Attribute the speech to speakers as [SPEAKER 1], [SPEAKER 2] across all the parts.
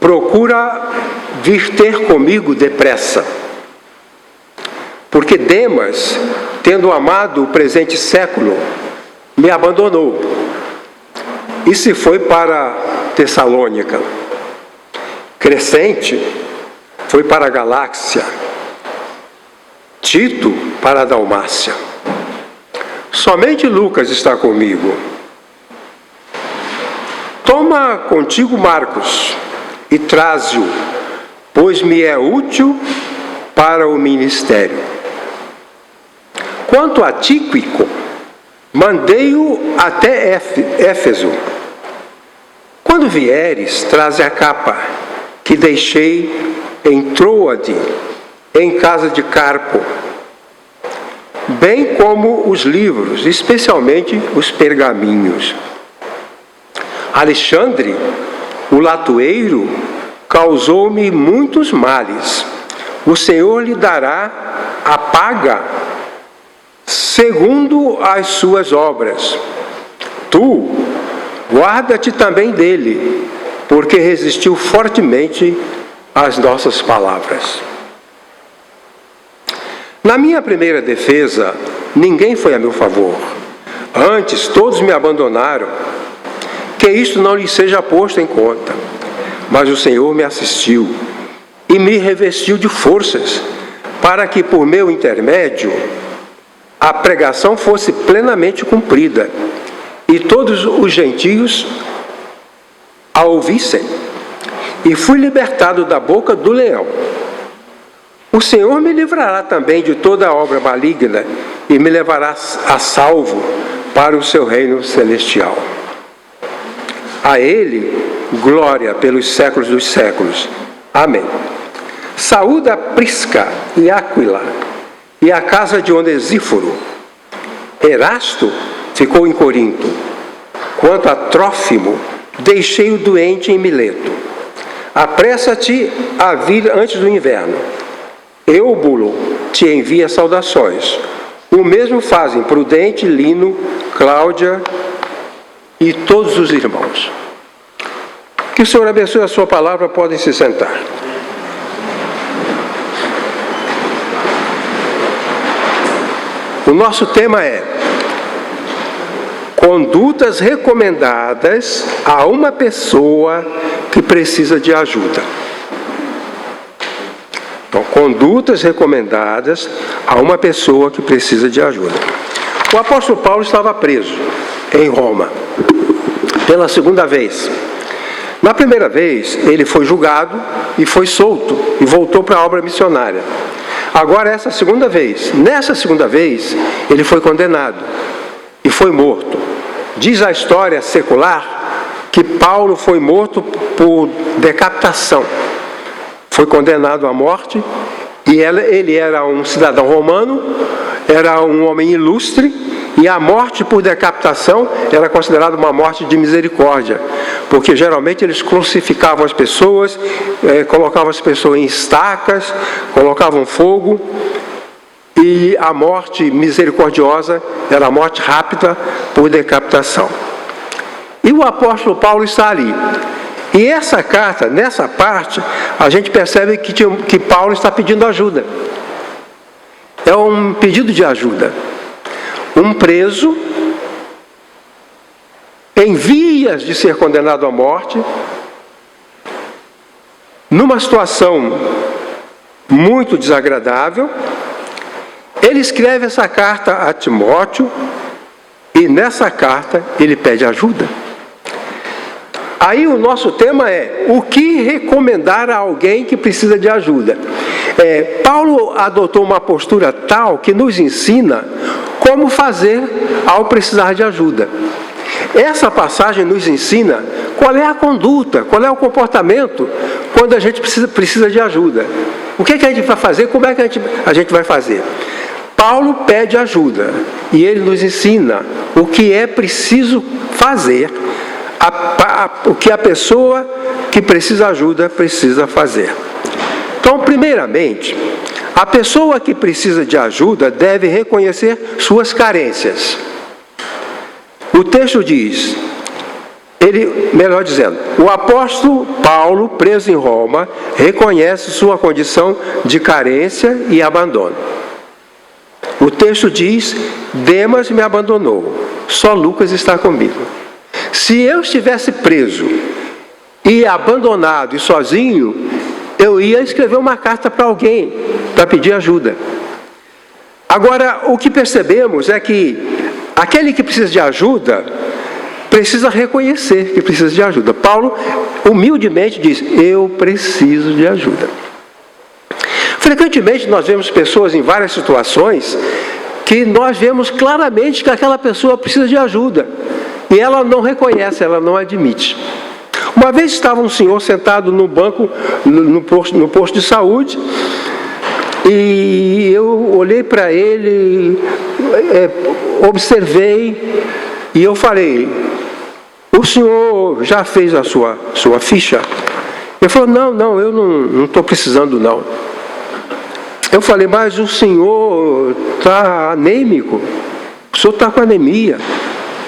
[SPEAKER 1] procura vir ter comigo depressa. Porque Demas, tendo amado o presente século, me abandonou e se foi para Tessalônica. Crescente foi para a Galácia, Tito para a Dalmácia. Somente Lucas está comigo. Toma contigo Marcos e traze-o, pois me é útil para o ministério. Quanto a Tíquico, mandei-o até Éfeso. Quando vieres, traze a capa que deixei em Troade, em casa de Carpo, bem como os livros, especialmente os pergaminhos. Alexandre, o latoeiro, causou-me muitos males. O Senhor lhe dará a paga segundo as suas obras. Tu, guarda-te também dele, porque resistiu fortemente às nossas palavras. Na minha primeira defesa, ninguém foi a meu favor. Antes, todos me abandonaram. Que isto não lhe seja posto em conta. Mas o Senhor me assistiu e me revestiu de forças, para que por meu intermédio a pregação fosse plenamente cumprida e todos os gentios a ouvissem. E fui libertado da boca do leão. O Senhor me livrará também de toda obra maligna e me levará a salvo para o seu reino celestial. A Ele, glória pelos séculos dos séculos. Amém. Saúda Prisca e Áquila e a casa de Onesíforo. Erasto ficou em Corinto. Quanto a Trófimo, deixei-o doente em Mileto. Apressa-te a vir antes do inverno. Eubulo te envia saudações. O mesmo fazem Prudente, Lino, Cláudia e todos os irmãos. Que o Senhor abençoe a sua palavra, podem se sentar. O nosso tema é condutas recomendadas a uma pessoa que precisa de ajuda. Então, condutas recomendadas a uma pessoa que precisa de ajuda. O apóstolo Paulo estava preso em Roma pela segunda vez. Na primeira vez, ele foi julgado e foi solto e voltou para a obra missionária. Agora, nessa segunda vez, ele foi condenado e foi morto. Diz a história secular que Paulo foi morto por decapitação. Foi condenado à morte e ele era um cidadão romano, era um homem ilustre, e a morte por decapitação era considerada uma morte de misericórdia, porque geralmente eles crucificavam as pessoas, colocavam as pessoas em estacas, colocavam fogo, e a morte misericordiosa era a morte rápida por decapitação. E o apóstolo Paulo está ali. E essa carta, nessa parte, a gente percebe que Paulo está pedindo ajuda. É um pedido de ajuda. Um preso, em vias de ser condenado à morte, numa situação muito desagradável, ele escreve essa carta a Timóteo e nessa carta ele pede ajuda. Aí o nosso tema é o que recomendar a alguém que precisa de ajuda. Paulo adotou uma postura tal que nos ensina como fazer ao precisar de ajuda. Essa passagem nos ensina qual é a conduta, qual é o comportamento quando a gente precisa de ajuda. O que a gente vai fazer, como é que a gente vai fazer? Paulo pede ajuda e ele nos ensina o que é preciso fazer, o que a pessoa que precisa de ajuda precisa fazer. Então, primeiramente, a pessoa que precisa de ajuda deve reconhecer suas carências. O texto diz: melhor dizendo, o apóstolo Paulo, preso em Roma, reconhece sua condição de carência e abandono. O texto diz: Demas me abandonou, só Lucas está comigo. Se eu estivesse preso e abandonado e sozinho, eu ia escrever uma carta para alguém, para pedir ajuda. Agora, o que percebemos é que aquele que precisa de ajuda, precisa reconhecer que precisa de ajuda. Paulo, humildemente, diz: eu preciso de ajuda. Frequentemente, nós vemos pessoas em várias situações que nós vemos claramente que aquela pessoa precisa de ajuda. E ela não reconhece, ela não admite. Uma vez estava um senhor sentado no banco, no posto de saúde, e eu olhei para ele, observei, e eu falei: o senhor já fez a sua ficha? Ele falou: não, eu não estou precisando não. Eu falei: mas o senhor está anêmico, o senhor está com anemia,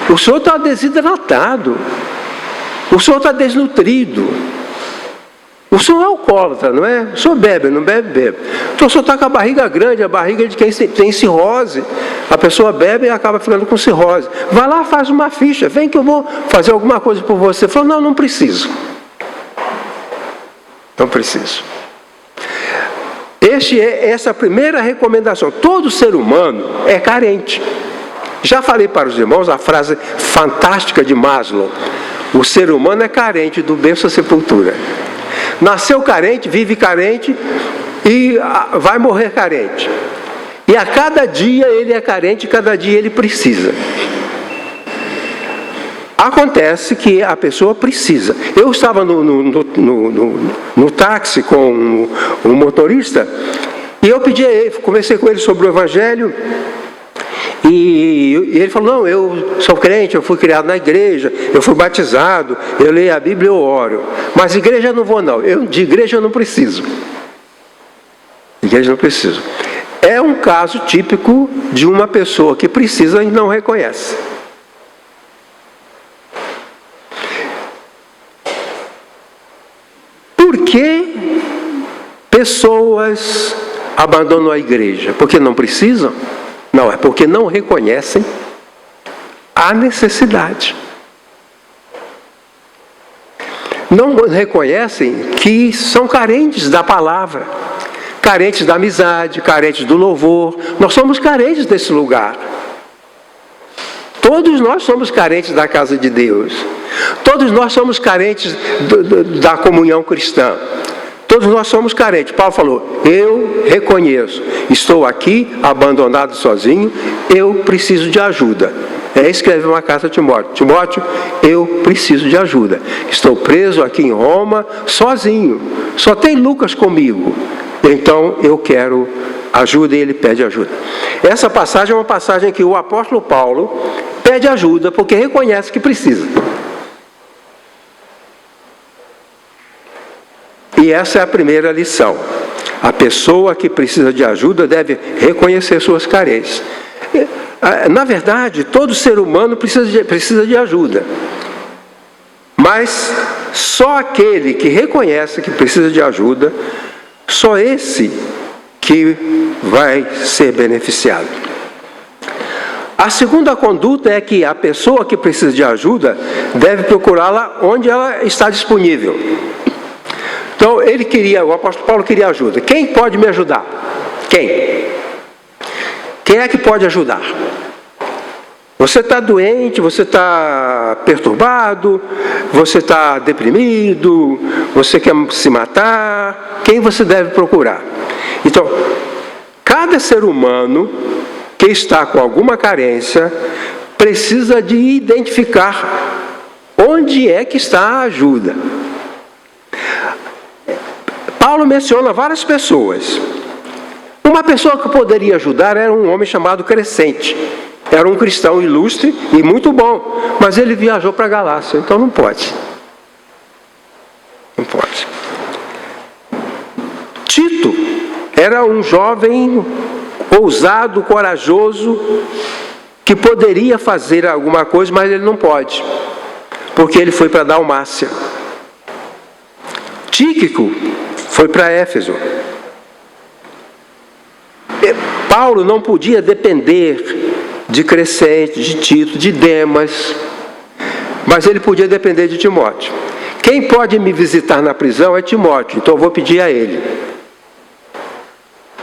[SPEAKER 1] o senhor está desidratado, o senhor está desnutrido, o senhor é alcoólatra, não é? O senhor bebe, não bebe, bebe. Então o senhor está com a barriga grande, a barriga de quem tem cirrose. A pessoa bebe e acaba ficando com cirrose. Vai lá, faz uma ficha, vem que eu vou fazer alguma coisa por você. Ele falou: não preciso. Não preciso. Essa é a primeira recomendação. Todo ser humano é carente. Já falei para os irmãos a frase fantástica de Maslow: o ser humano é carente do berço à sepultura. Nasceu carente, vive carente e vai morrer carente. E a cada dia ele é carente, cada dia ele precisa. Acontece que a pessoa precisa. Eu estava no táxi com um motorista e eu conversei com ele sobre o Evangelho. E ele falou: não, eu sou crente, eu fui criado na igreja, eu fui batizado, eu leio a Bíblia, eu oro. Mas igreja eu não vou não, de igreja eu não preciso. Igreja eu não preciso. É um caso típico de uma pessoa que precisa e não reconhece. Por que pessoas abandonam a igreja? Porque não precisam? Não, é porque não reconhecem a necessidade. Não reconhecem que são carentes da palavra, carentes da amizade, carentes do louvor. Nós somos carentes desse lugar. Todos nós somos carentes da casa de Deus. Todos nós somos carentes da comunhão cristã. Todos nós somos carentes. Paulo falou: eu reconheço, estou aqui abandonado sozinho, eu preciso de ajuda. Escreve uma carta a Timóteo: Timóteo, eu preciso de ajuda. Estou preso aqui em Roma, sozinho. Só tem Lucas comigo. Então eu quero ajuda, e ele pede ajuda. Essa passagem é uma passagem que o apóstolo Paulo pede ajuda porque reconhece que precisa. E essa é a primeira lição. A pessoa que precisa de ajuda deve reconhecer suas carências. Na verdade, todo ser humano precisa de ajuda. Mas só aquele que reconhece que precisa de ajuda, só esse que vai ser beneficiado. A segunda conduta é que a pessoa que precisa de ajuda deve procurá-la onde ela está disponível. Então, o apóstolo Paulo queria ajuda. Quem pode me ajudar? Quem? Quem é que pode ajudar? Você está doente, você está perturbado, você está deprimido, você quer se matar. Quem você deve procurar? Então, cada ser humano que está com alguma carência precisa de identificar onde é que está a ajuda. Paulo menciona várias pessoas. Uma pessoa que poderia ajudar era um homem chamado Crescente. Era um cristão ilustre e muito bom, mas ele viajou para a Galácia, então não pode. Não pode. Tito era um jovem ousado, corajoso, que poderia fazer alguma coisa, mas ele não pode. porque ele foi para Dalmácia. Tíquico foi para Éfeso. Paulo não podia depender de Crescente, de Tito, de Demas, mas ele podia depender de Timóteo. Quem pode me visitar na prisão é Timóteo, então eu vou pedir a ele.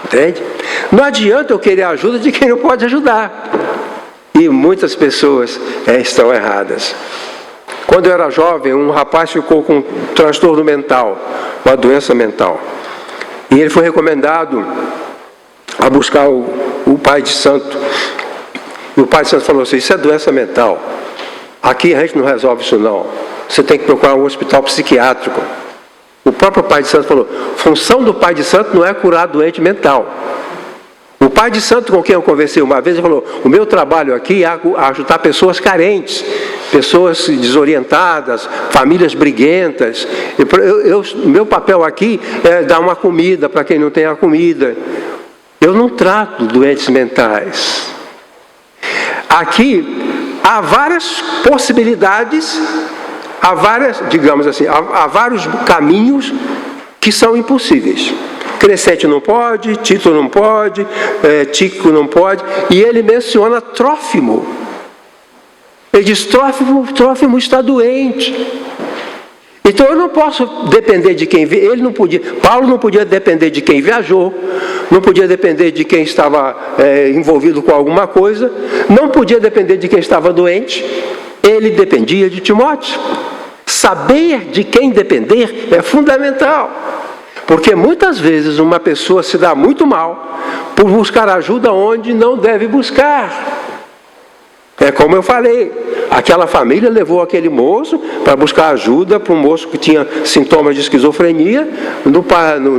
[SPEAKER 1] Entende? Não adianta eu querer a ajuda de quem não pode ajudar. E muitas pessoas estão erradas. Quando eu era jovem, um rapaz ficou com um transtorno mental, uma doença mental. E ele foi recomendado a buscar o pai de santo. E o pai de santo falou assim: isso é doença mental. Aqui a gente não resolve isso não. Você tem que procurar um hospital psiquiátrico. O próprio pai de santo falou: função do pai de santo não é curar doente mental. O pai de santo com quem eu conversei uma vez, ele falou: o meu trabalho aqui é ajudar pessoas carentes, pessoas desorientadas, famílias briguentas. Meu papel aqui é dar uma comida para quem não tem a comida. Eu não trato doentes mentais. Aqui há várias possibilidades, há vários caminhos que são impossíveis. Crescente não pode, Tito não pode, Tíquico não pode, e ele menciona Trófimo. Ele diz: Trófimo está doente. Então eu não posso depender de quem ele não podia. Paulo não podia depender de quem viajou, não podia depender de quem estava envolvido com alguma coisa, não podia depender de quem estava doente. Ele dependia de Timóteo. Saber de quem depender é fundamental. Porque muitas vezes uma pessoa se dá muito mal por buscar ajuda onde não deve buscar. É como eu falei, aquela família levou aquele moço para buscar ajuda para um moço que tinha sintomas de esquizofrenia no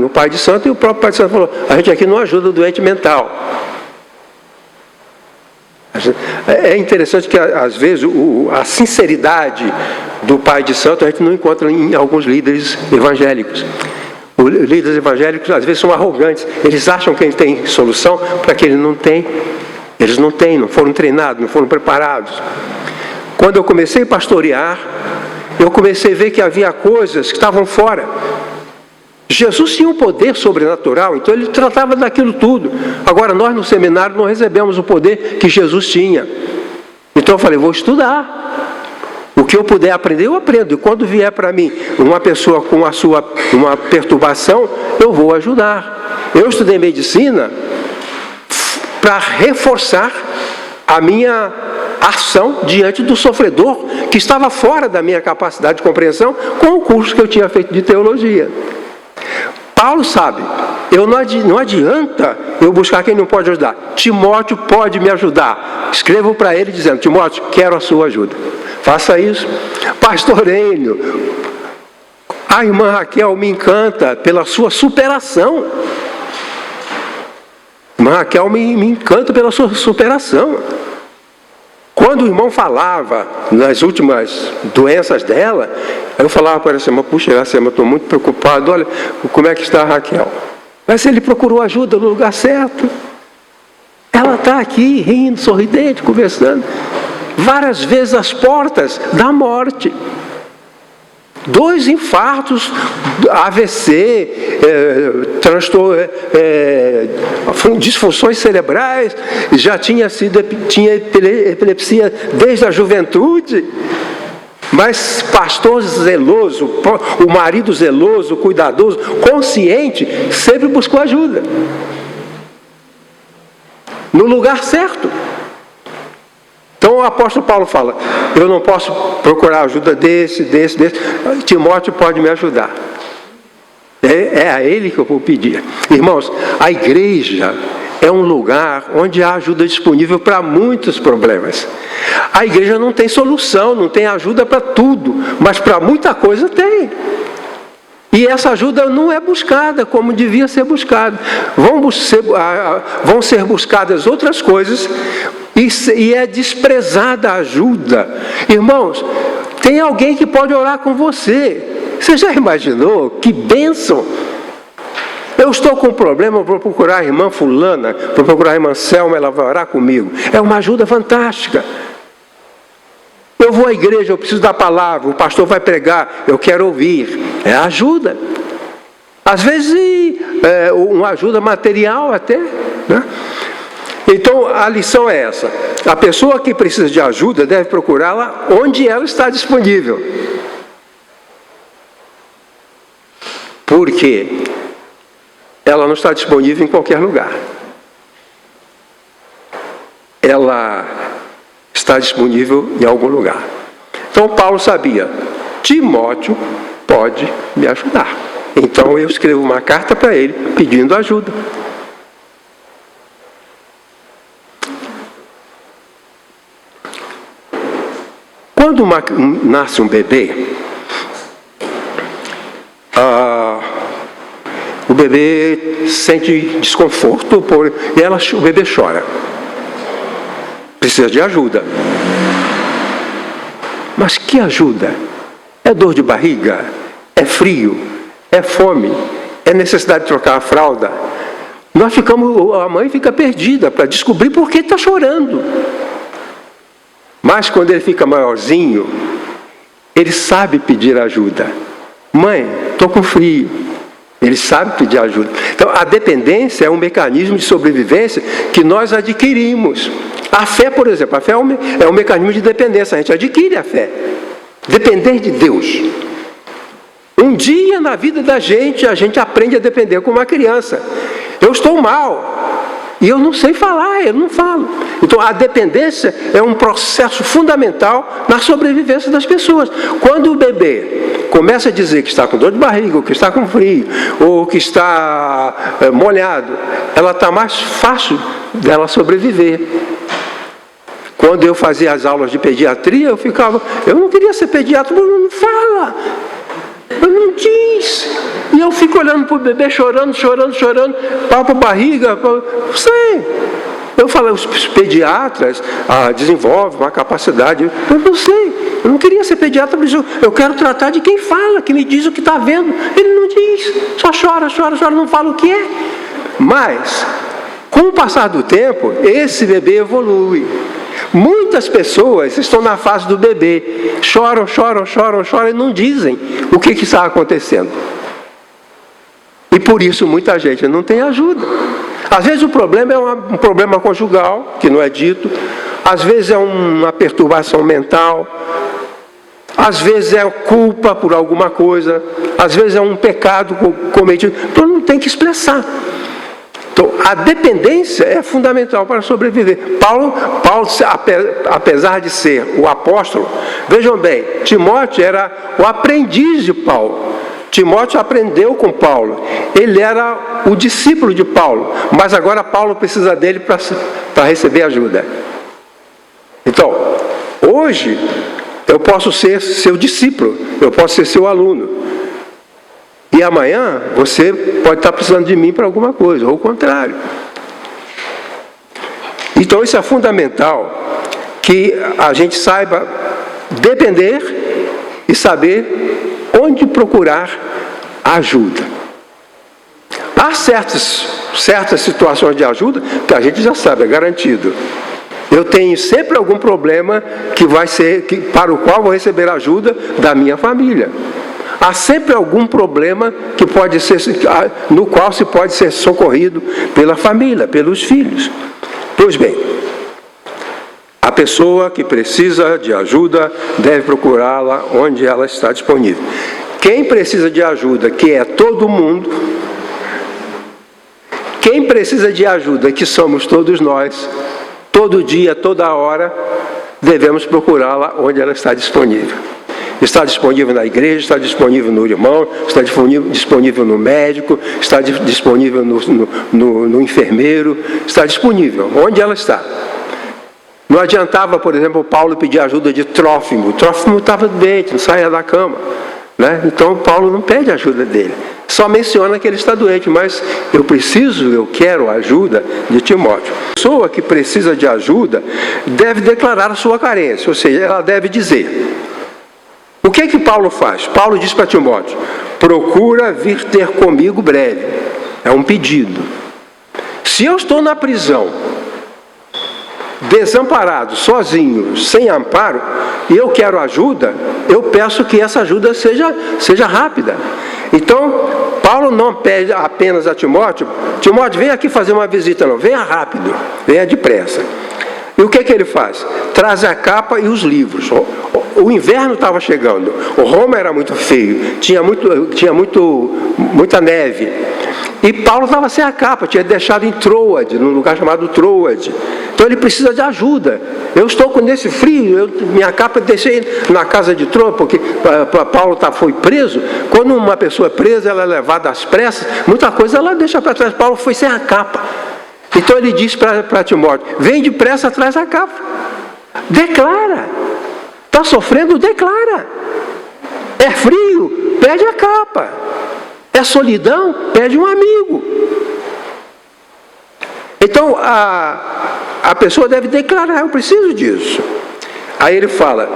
[SPEAKER 1] pai de santo, e o próprio pai de santo falou: a gente aqui não ajuda o doente mental. É interessante que às vezes a sinceridade do pai de santo a gente não encontra em alguns líderes evangélicos. Os líderes evangélicos às vezes são arrogantes, eles acham que ele tem solução para que ele não tem. Eles não têm, não foram treinados, não foram preparados. Quando eu comecei a pastorear, eu comecei a ver que havia coisas que estavam fora. Jesus tinha um poder sobrenatural, então ele tratava daquilo tudo. Agora nós no seminário não recebemos o poder que Jesus tinha. Então eu falei: vou estudar. O que eu puder aprender, eu aprendo. E quando vier para mim uma pessoa com uma perturbação, eu vou ajudar. Eu estudei medicina para reforçar a minha ação diante do sofredor que estava fora da minha capacidade de compreensão com o curso que eu tinha feito de teologia. Paulo sabe, não adianta eu buscar quem não pode ajudar. Timóteo pode me ajudar. Escrevo para ele dizendo: Timóteo, quero a sua ajuda. Faça isso. Pastor Enio, a irmã Raquel me encanta pela sua superação. Irmã Raquel me encanta pela sua superação. Quando o irmão falava nas últimas doenças dela, eu falava para essa irmã: puxa, essa irmã, estou muito preocupado, olha como é que está a Raquel. Mas ele procurou ajuda no lugar certo. Ela está aqui rindo, sorridente, conversando. Várias vezes às portas da morte. 2 infartos, AVC, disfunções cerebrais, já tinha epilepsia desde a juventude. Mas pastor zeloso, o marido zeloso, cuidadoso, consciente, sempre buscou ajuda. No lugar certo. Então o apóstolo Paulo fala: eu não posso procurar ajuda desse. Timóteo pode me ajudar. É a ele que eu vou pedir. Irmãos, a igreja é um lugar onde há ajuda disponível para muitos problemas. A igreja não tem solução, não tem ajuda para tudo, mas para muita coisa tem. E essa ajuda não é buscada como devia ser buscada. Vão ser buscadas outras coisas e é desprezada a ajuda. Irmãos, tem alguém que pode orar com você. Você já imaginou? Que bênção! Eu estou com um problema, vou procurar a irmã fulana, vou procurar a irmã Selma, ela vai orar comigo. É uma ajuda fantástica. Eu vou à igreja, eu preciso da palavra, o pastor vai pregar, eu quero ouvir. É ajuda. Às vezes, uma ajuda material até, né? Então, a lição é essa. A pessoa que precisa de ajuda deve procurá-la onde ela está disponível. Porque ela não está disponível em qualquer lugar. Ela está disponível em algum lugar. Então, Paulo sabia, Timóteo pode me ajudar. Então, eu escrevo uma carta para ele pedindo ajuda. Quando nasce um bebê, o bebê sente desconforto e o bebê chora. Precisa de ajuda. Mas que ajuda? É dor de barriga? É frio? É fome? É necessidade de trocar a fralda? A mãe fica perdida para descobrir por que está chorando. Mas quando ele fica maiorzinho, ele sabe pedir ajuda. Mãe, estou com frio. Ele sabe pedir ajuda. Então, a dependência é um mecanismo de sobrevivência que nós adquirimos. A fé, por exemplo, a fé é um mecanismo de dependência. A gente adquire a fé. Depender de Deus. Um dia na vida da gente, a gente aprende a depender como uma criança. Eu estou mal. E eu não sei falar, eu não falo. Então, a dependência é um processo fundamental na sobrevivência das pessoas. Quando o bebê começa a dizer que está com dor de barriga, ou que está com frio, ou que está molhado, ela está mais fácil dela sobreviver. Quando eu fazia as aulas de pediatria, eu não queria ser pediatra, mas não fala. Eu não diz. E eu fico olhando para o bebê chorando, palpa a barriga, não sei. Eu falo, os pediatras desenvolvem uma capacidade, eu não sei. Eu não queria ser pediatra, mas eu quero tratar de quem fala, que me diz o que está vendo. Ele não diz, só chora, não fala o que é. Mas, com o passar do tempo, esse bebê evolui. Muitas pessoas estão na fase do bebê, choram e não dizem o que está acontecendo. E por isso muita gente não tem ajuda. Às vezes o problema é um problema conjugal, que não é dito. Às vezes é uma perturbação mental. Às vezes é culpa por alguma coisa. Às vezes é um pecado cometido. Então não tem que expressar. Então, a dependência é fundamental para sobreviver. Paulo, apesar de ser o apóstolo, vejam bem, Timóteo era o aprendiz de Paulo. Timóteo aprendeu com Paulo. Ele era o discípulo de Paulo. Mas agora Paulo precisa dele para receber ajuda. Então, hoje, eu posso ser seu discípulo. Eu posso ser seu aluno. E amanhã você pode estar precisando de mim para alguma coisa, ou o contrário. Então isso é fundamental, que a gente saiba depender e saber onde procurar ajuda. Há certas situações de ajuda que a gente já sabe, é garantido. Eu tenho sempre algum problema para o qual vou receber ajuda da minha família. Há sempre algum problema no qual se pode ser socorrido pela família, pelos filhos. Pois bem, a pessoa que precisa de ajuda deve procurá-la onde ela está disponível. Quem precisa de ajuda, que é todo mundo, quem precisa de ajuda, que somos todos nós, todo dia, toda hora, devemos procurá-la onde ela está disponível. Está disponível na igreja, está disponível no irmão, está disponível no médico, está disponível no enfermeiro, está disponível, onde ela está. Não adiantava, por exemplo, Paulo pedir ajuda de Trófimo. Trófimo estava doente, não saía da cama. Né? Então Paulo não pede ajuda dele. Só menciona que ele está doente, mas eu quero a ajuda de Timóteo. A pessoa que precisa de ajuda deve declarar a sua carência, ou seja, ela deve dizer. O que Paulo faz? Paulo diz para Timóteo, procura vir ter comigo breve. É um pedido. Se eu estou na prisão, desamparado, sozinho, sem amparo, e eu quero ajuda, eu peço que essa ajuda seja rápida. Então, Paulo não pede apenas a Timóteo: Timóteo, vem aqui fazer uma visita, não, venha rápido, venha depressa. E o que ele faz? Traz a capa e os livros. O inverno estava chegando, o Roma era muito feio, tinha muita neve. E Paulo estava sem a capa, tinha deixado em Troade, num lugar chamado Troade. Então ele precisa de ajuda. Eu estou com esse frio, minha capa eu deixei na casa de Troade, porque Paulo foi preso. Quando uma pessoa é presa, ela é levada às pressas, muita coisa ela deixa para trás. Paulo foi sem a capa. Então ele diz para Timóteo: vem depressa, traz a capa. Declara. Está sofrendo, declara. É frio, pede a capa. É solidão, pede um amigo. Então a pessoa deve declarar: eu preciso disso. Aí ele fala: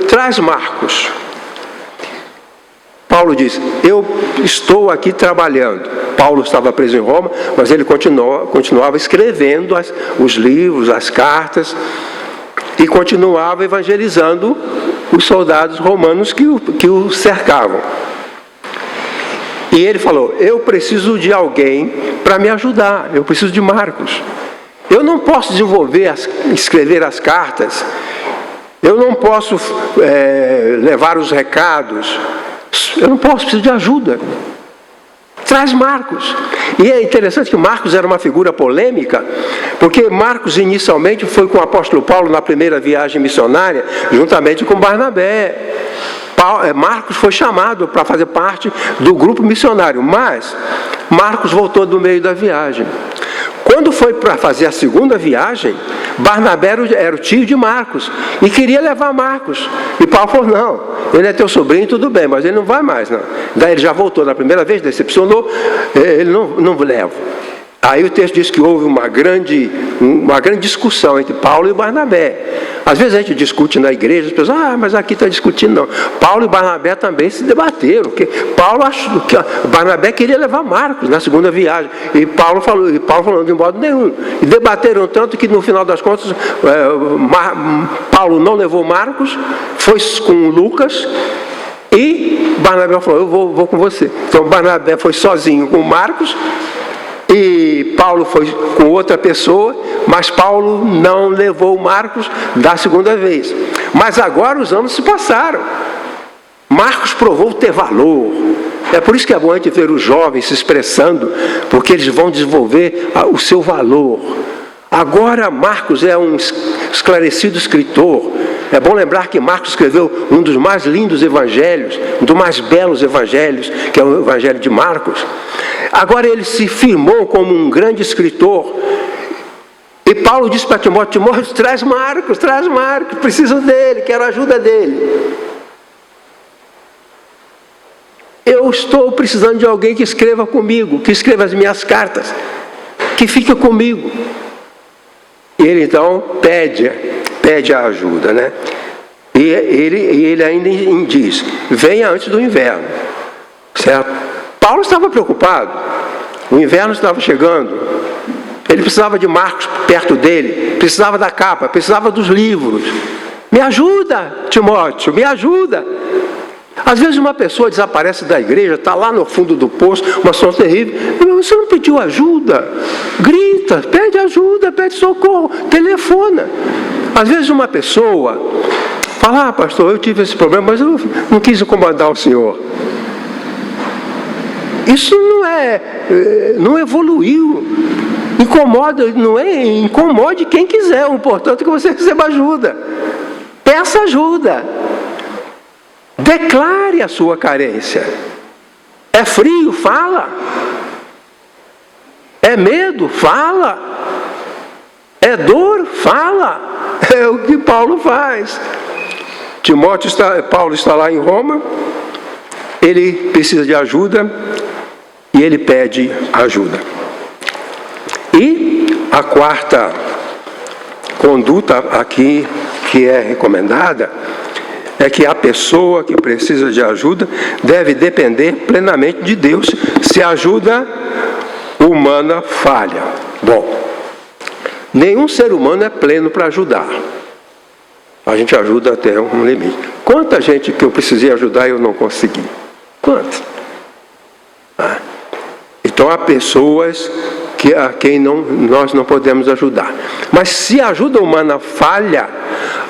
[SPEAKER 1] traz Marcos. Paulo diz: eu estou aqui trabalhando. Paulo estava preso em Roma, mas ele continuava escrevendo os livros, as cartas, e continuava evangelizando os soldados romanos que o cercavam. E ele falou: eu preciso de alguém para me ajudar, eu preciso de Marcos. Eu não posso escrever as cartas, eu não posso levar os recados, eu não posso, preciso de ajuda. Traz Marcos. E é interessante que Marcos era uma figura polêmica, porque Marcos inicialmente foi com o apóstolo Paulo na primeira viagem missionária, juntamente com Barnabé. Marcos foi chamado para fazer parte do grupo missionário, mas Marcos voltou do meio da viagem. Quando foi para fazer a segunda viagem, Barnabé era o tio de Marcos e queria levar Marcos. E Paulo falou: não, ele é teu sobrinho, tudo bem, mas ele não vai mais, não. Daí ele já voltou na primeira vez, decepcionou, ele não leva. Aí o texto diz que houve uma grande discussão entre Paulo e Barnabé. Às vezes a gente discute na igreja, as pessoas: mas aqui está discutindo. Não. Paulo e Barnabé também se debateram, porque Paulo achou que Barnabé queria levar Marcos na segunda viagem, e Paulo falou de modo nenhum. E debateram tanto que no final das contas Paulo não levou Marcos, foi com Lucas, e Barnabé falou: eu vou com você. Então Barnabé foi sozinho com Marcos, e Paulo foi com outra pessoa, mas Paulo não levou Marcos da segunda vez. Mas agora os anos se passaram. Marcos provou ter valor. É por isso que é bom a gente ver os jovens se expressando, porque eles vão desenvolver o seu valor. Agora Marcos é um esclarecido escritor. É bom lembrar que Marcos escreveu um dos mais lindos evangelhos, um dos mais belos evangelhos, que é o evangelho de Marcos. Agora ele se firmou como um grande escritor. E Paulo disse para Timóteo: traz Marcos, preciso dele, quero a ajuda dele. Eu estou precisando de alguém que escreva comigo, que escreva as minhas cartas, que fique comigo. E ele então pede a ajuda, né? E ele ainda diz: venha antes do inverno, certo? Paulo estava preocupado, o inverno estava chegando, ele precisava de Marcos perto dele, precisava da capa, precisava dos livros. Me ajuda, Timóteo, me ajuda. Às vezes uma pessoa desaparece da igreja, está lá no fundo do poço, uma situação terrível. Você não pediu ajuda? Grita, pede ajuda, pede socorro, telefona. Às vezes uma pessoa fala: pastor, eu tive esse problema, mas eu não quis incomodar o senhor. Isso não evoluiu. Incomode quem quiser. O importante é que você receba ajuda. Peça ajuda. Declare a sua carência. É frio? Fala. É medo? Fala. É dor? Fala. É o que Paulo faz. Paulo está lá em Roma. Ele precisa de ajuda. E ele pede ajuda. E a quarta conduta aqui que é recomendada é que a pessoa que precisa de ajuda deve depender plenamente de Deus, se a ajuda humana falha. Bom, Nenhum ser humano é pleno para ajudar. A gente ajuda até um limite. Quanta gente que eu precisei ajudar e eu não consegui? Quantas? Então há pessoas a quem nós não podemos ajudar. Mas se a ajuda humana falha,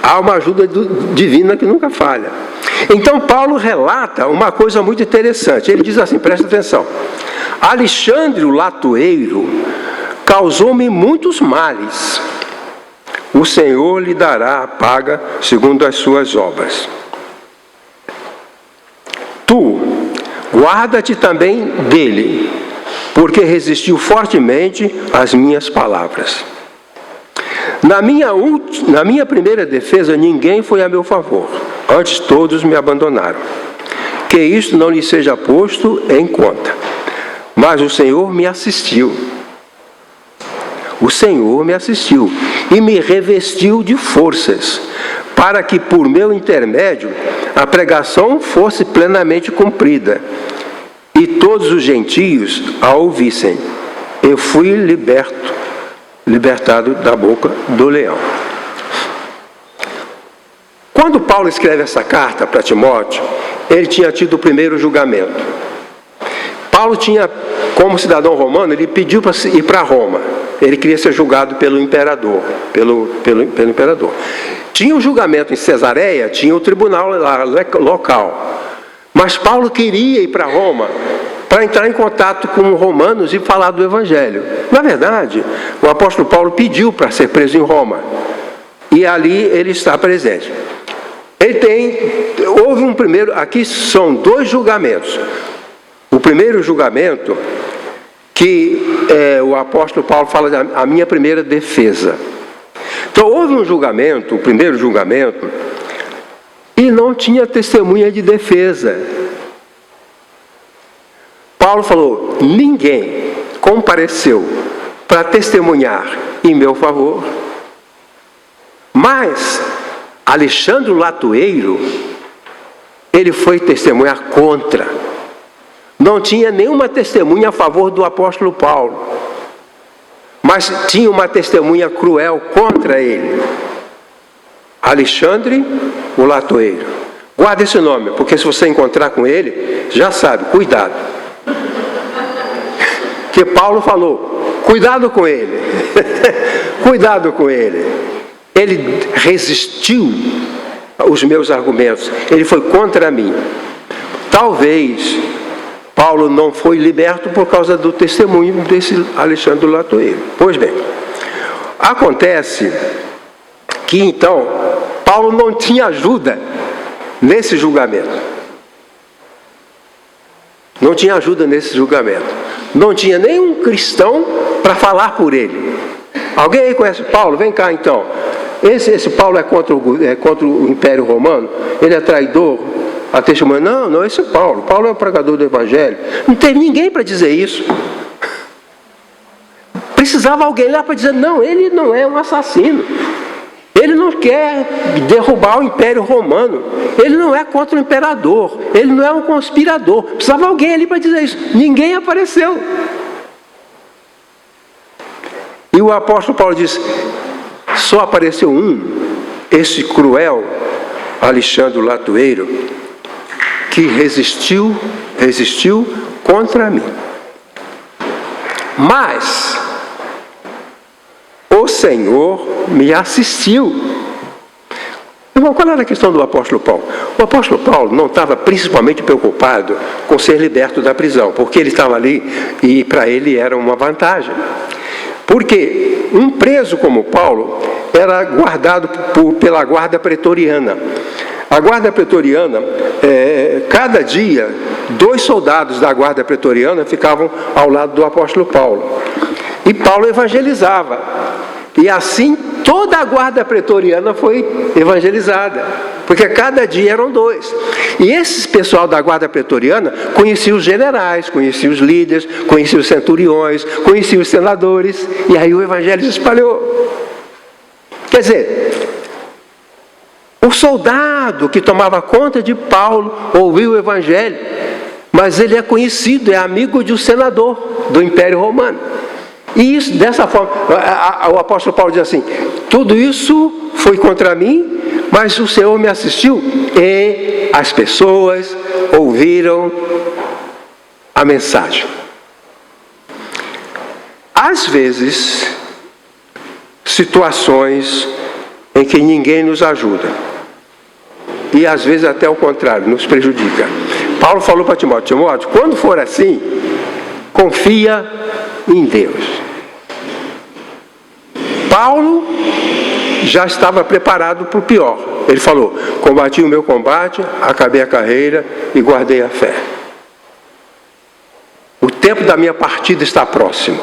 [SPEAKER 1] há uma ajuda divina que nunca falha. Então Paulo relata uma coisa muito interessante. Ele diz assim, presta atenção. Alexandre o latoeiro causou-me muitos males. O Senhor lhe dará a paga segundo as suas obras. Tu, guarda-te também dele, porque resistiu fortemente às minhas palavras. Na minha primeira defesa, ninguém foi a meu favor. Antes todos me abandonaram. Que isto não lhe seja posto em conta. Mas o Senhor me assistiu. O Senhor me assistiu e me revestiu de forças, para que por meu intermédio a pregação fosse plenamente cumprida, e todos os gentios a ouvissem. Eu fui libertado da boca do leão. Quando Paulo escreve essa carta para Timóteo, ele tinha tido o primeiro julgamento. Paulo tinha, como cidadão romano, ele pediu para ir para Roma. Ele queria ser julgado pelo imperador. Pelo imperador. Tinha o julgamento em Cesareia, tinha o tribunal local. Mas Paulo queria ir para Roma para entrar em contato com os romanos e falar do Evangelho. Na verdade, o apóstolo Paulo pediu para ser preso em Roma. E ali ele está presente. Houve um primeiro, aqui são 2 julgamentos. O primeiro julgamento, que o apóstolo Paulo fala da minha primeira defesa. Então houve um julgamento, o primeiro julgamento, e não tinha testemunha de defesa. Paulo falou, ninguém compareceu para testemunhar em meu favor. Mas Alexandre o latoeiro, ele foi testemunhar contra. Não tinha nenhuma testemunha a favor do apóstolo Paulo, mas tinha uma testemunha cruel contra ele. Alexandre o latoeiro. Guarda esse nome, porque se você encontrar com ele, já sabe, cuidado. Que Paulo falou, cuidado com ele. Cuidado com ele. Ele resistiu aos meus argumentos. Ele foi contra mim. Talvez Paulo não foi liberto por causa do testemunho desse Alexandre o latoeiro. Pois bem, acontece que então Paulo não tinha ajuda nesse julgamento. Não tinha ajuda nesse julgamento. Não tinha nenhum cristão para falar por ele. Alguém aí conhece Paulo? Vem cá então. Esse Paulo é contra o Império Romano? Ele é traidor? A testemunha? Não, esse é Paulo. Paulo é o pregador do Evangelho. Não teve ninguém para dizer isso. Precisava alguém lá para dizer, não, ele não é um assassino. Ele não quer derrubar o Império Romano. Ele não é contra o imperador. Ele não é um conspirador. Precisava alguém ali para dizer isso. Ninguém apareceu. E o apóstolo Paulo diz, só apareceu esse cruel Alexandre o latoeiro, que resistiu contra mim. Mas o Senhor me assistiu. Irmão, qual era a questão do apóstolo Paulo? O apóstolo Paulo não estava principalmente preocupado com ser liberto da prisão, porque ele estava ali e para ele era uma vantagem. Porque um preso como Paulo era guardado pela guarda pretoriana. A guarda pretoriana, cada dia, 2 soldados da guarda pretoriana ficavam ao lado do apóstolo Paulo. E Paulo evangelizava. E assim toda a guarda pretoriana foi evangelizada. Porque cada dia eram 2. E esse pessoal da guarda pretoriana conhecia os generais, conhecia os líderes, conhecia os centuriões, conhecia os senadores. E aí o evangelho se espalhou. Quer dizer, o soldado que tomava conta de Paulo ouviu o evangelho, mas ele é conhecido, é amigo de um senador do Império Romano. E isso, dessa forma, o apóstolo Paulo diz assim: tudo isso foi contra mim, mas o Senhor me assistiu e as pessoas ouviram a mensagem. Às vezes, situações em que ninguém nos ajuda. E às vezes até o contrário, nos prejudica. Paulo falou para Timóteo: Timóteo, quando for assim, confia em Deus. Paulo já estava preparado para o pior. Ele falou: combati o meu combate, acabei a carreira e guardei a fé. O tempo da minha partida está próximo.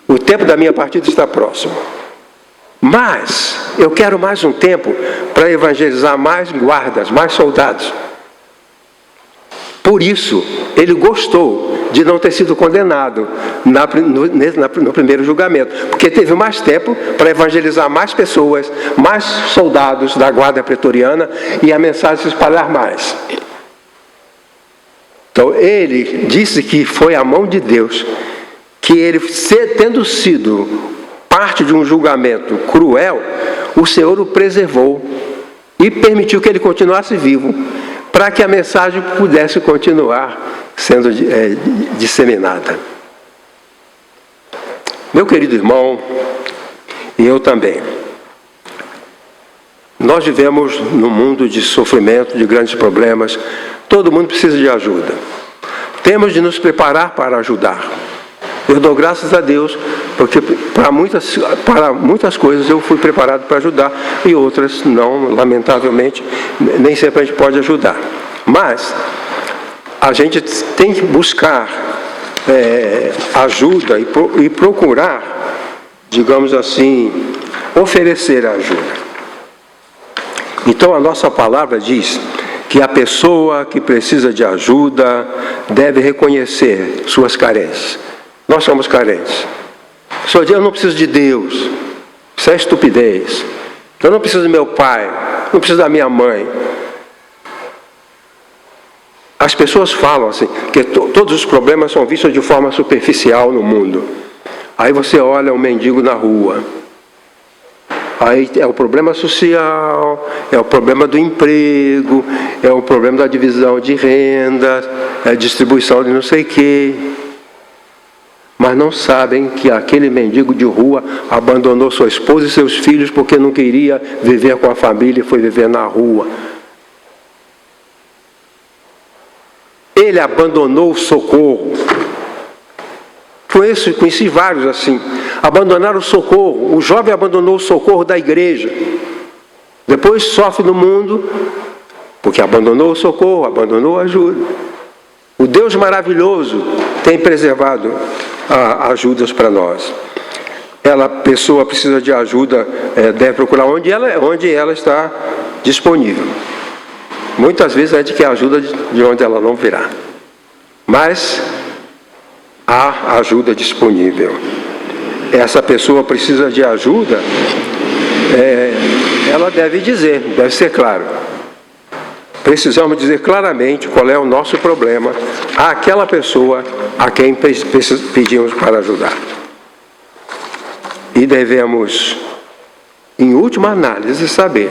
[SPEAKER 1] O tempo da minha partida está próximo. Mas eu quero mais um tempo para evangelizar mais guardas, mais soldados. Por isso, ele gostou de não ter sido condenado no primeiro julgamento, porque teve mais tempo para evangelizar mais pessoas, mais soldados da guarda pretoriana e a mensagem se espalhar mais. Então, ele disse que foi a mão de Deus, que ele, tendo sido parte de um julgamento cruel, o Senhor o preservou e permitiu que ele continuasse vivo, para que a mensagem pudesse continuar sendo disseminada. Meu querido irmão, e eu também, nós vivemos num mundo de sofrimento, de grandes problemas. Todo mundo precisa de ajuda. Temos de nos preparar para ajudar. Eu dou graças a Deus, porque para muitas coisas eu fui preparado para ajudar, e outras não, lamentavelmente, nem sempre a gente pode ajudar. Mas a gente tem que buscar ajuda e procurar, digamos assim, oferecer ajuda. Então a nossa palavra diz que a pessoa que precisa de ajuda deve reconhecer suas carências. Nós somos carentes. O senhor diz: eu não preciso de Deus. Isso é estupidez. Eu não preciso do meu pai. Não preciso da minha mãe. As pessoas falam assim, que todos os problemas são vistos de forma superficial no mundo. Aí você olha um mendigo na rua. Aí é o problema social, é o problema do emprego, é o problema da divisão de renda, é a distribuição de não sei o quê. Mas não sabem que aquele mendigo de rua abandonou sua esposa e seus filhos porque não queria viver com a família e foi viver na rua. Ele abandonou o socorro. Conheci vários assim. Abandonaram o socorro. O jovem abandonou o socorro da igreja. Depois sofre no mundo porque abandonou o socorro, abandonou a ajuda. O Deus maravilhoso tem preservado ajudas para nós. A pessoa precisa de ajuda, deve procurar onde ela está disponível. Muitas vezes a gente quer ajuda de onde ela não virá. Mas há ajuda disponível. Essa pessoa precisa de ajuda, ela deve dizer, deve ser claro. Precisamos dizer claramente qual é o nosso problema àquela pessoa a quem pedimos para ajudar. E devemos, em última análise, saber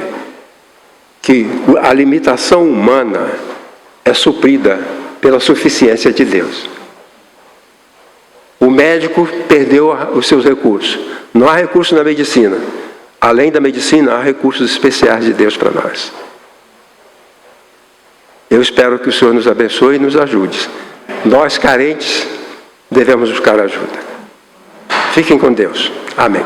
[SPEAKER 1] que a limitação humana é suprida pela suficiência de Deus. O médico perdeu os seus recursos. Não há recursos na medicina. Além da medicina, há recursos especiais de Deus para nós. Eu espero que o Senhor nos abençoe e nos ajude. Nós, carentes, devemos buscar ajuda. Fiquem com Deus. Amém.